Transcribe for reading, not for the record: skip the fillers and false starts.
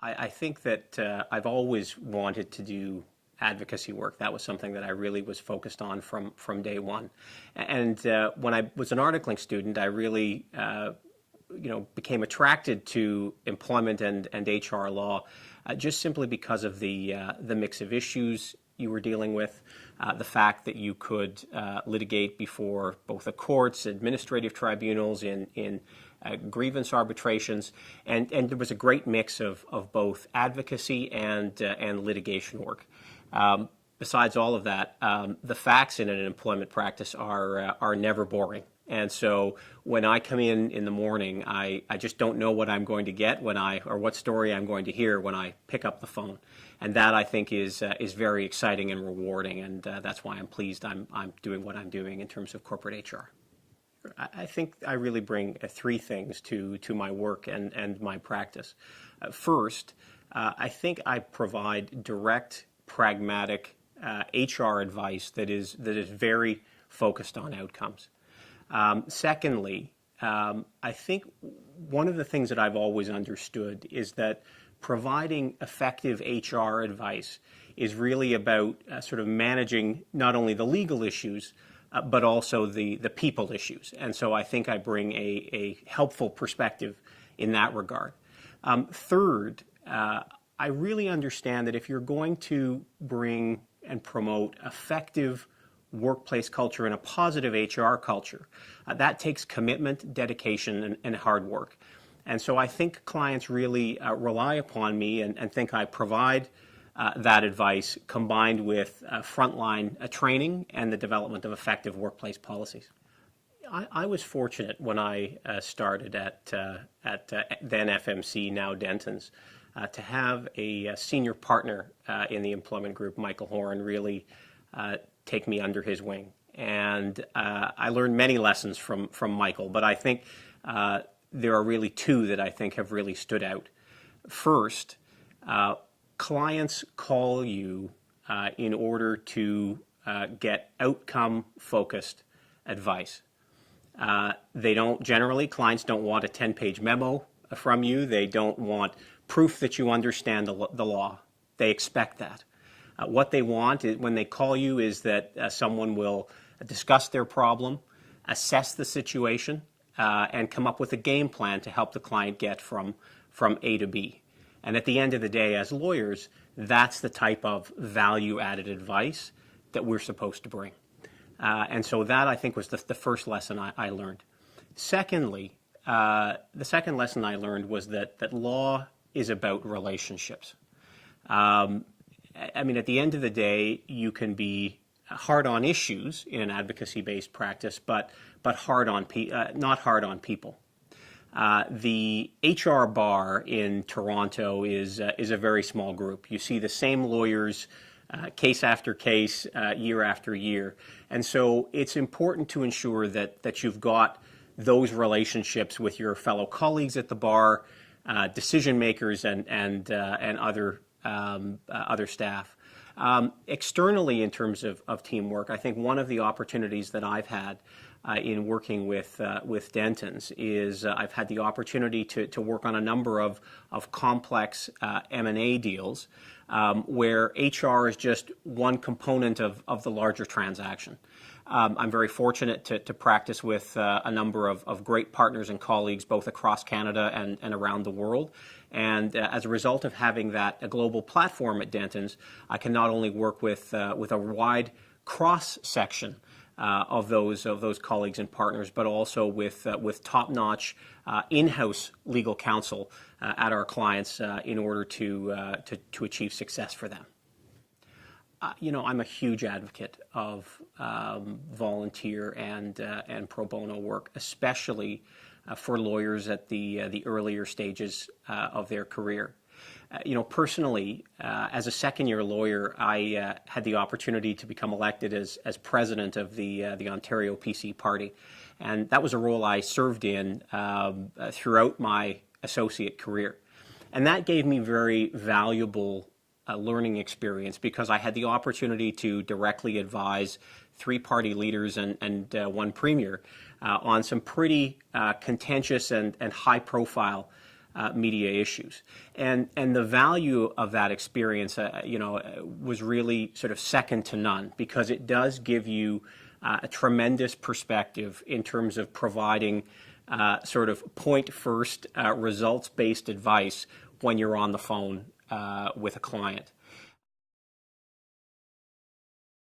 I think that I've always wanted to do advocacy work. That was something that I really was focused on from day one. And when I was an articling student, I really became attracted to employment and HR law just simply because of the mix of issues you were dealing with, the fact that you could litigate before both the courts, administrative tribunals, in grievance arbitrations, and there was a great mix of both advocacy and litigation work. Besides all of that, the facts in an employment practice are never boring. And so when I come in the morning, I just don't know what I'm going to get or what story I'm going to hear when I pick up the phone. And that, I think, is very exciting and rewarding, and that's why I'm pleased I'm doing what I'm doing in terms of corporate HR. I think I really bring three things to my work and my practice. First, I think I provide direct, pragmatic HR advice that is very focused on outcomes. Secondly, I think one of the things that I've always understood is that providing effective HR advice is really about sort of managing not only the legal issues, but also the people issues. And so I think I bring a helpful perspective in that regard. Third, I really understand that if you're going to bring and promote effective workplace culture and a positive HR culture, that takes commitment, dedication, and hard work. And so I think clients really rely upon me and think I provide that advice combined with frontline training and the development of effective workplace policies. I was fortunate when I started at then FMC, now Dentons, to have a senior partner in the employment group, Michael Horan, really take me under his wing. And I learned many lessons from Michael, but I think there are really two that I think have really stood out. First, clients call you in order to get outcome-focused advice. Clients don't want a 10-page memo from you. They don't want proof that you understand the law. They expect that. What they want when they call you is that someone will discuss their problem, assess the situation, and come up with a game plan to help the client get from A to B. And at the end of the day, as lawyers, that's the type of value-added advice that we're supposed to bring. And so that, I think, was the first lesson I learned. Secondly, the second lesson I learned was that law is about relationships. I mean, at the end of the day, you can be hard on issues in an advocacy-based practice, but not hard on people. The HR bar in Toronto is a very small group. You see the same lawyers case after case, year after year. And so it's important to ensure that you've got those relationships with your fellow colleagues at the bar, decision makers, and other staff. Externally, in terms of teamwork, I think one of the opportunities that I've had in working with Dentons is I've had the opportunity to work on a number of complex M&A deals where HR is just one component of the larger transaction. I'm very fortunate to practice with a number of great partners and colleagues both across Canada and around the world. And as a result of having a global platform at Dentons, I can not only work with a wide cross-section of those colleagues and partners, but also with top-notch in-house legal counsel at our clients in order to achieve success for them. I'm a huge advocate of volunteer and pro bono work, especially for lawyers at the earlier stages of their career. Personally, as a second-year lawyer, I had the opportunity to become elected as president of the Ontario PC Party, and that was a role I served in throughout my associate career. And that gave me very valuable learning experience because I had the opportunity to directly advise 3 party leaders and one premier on some pretty contentious and high-profile media issues. And the value of that experience, was really sort of second to none, because it does give you a tremendous perspective in terms of providing sort of point first, results-based advice when you're on the phone with a client.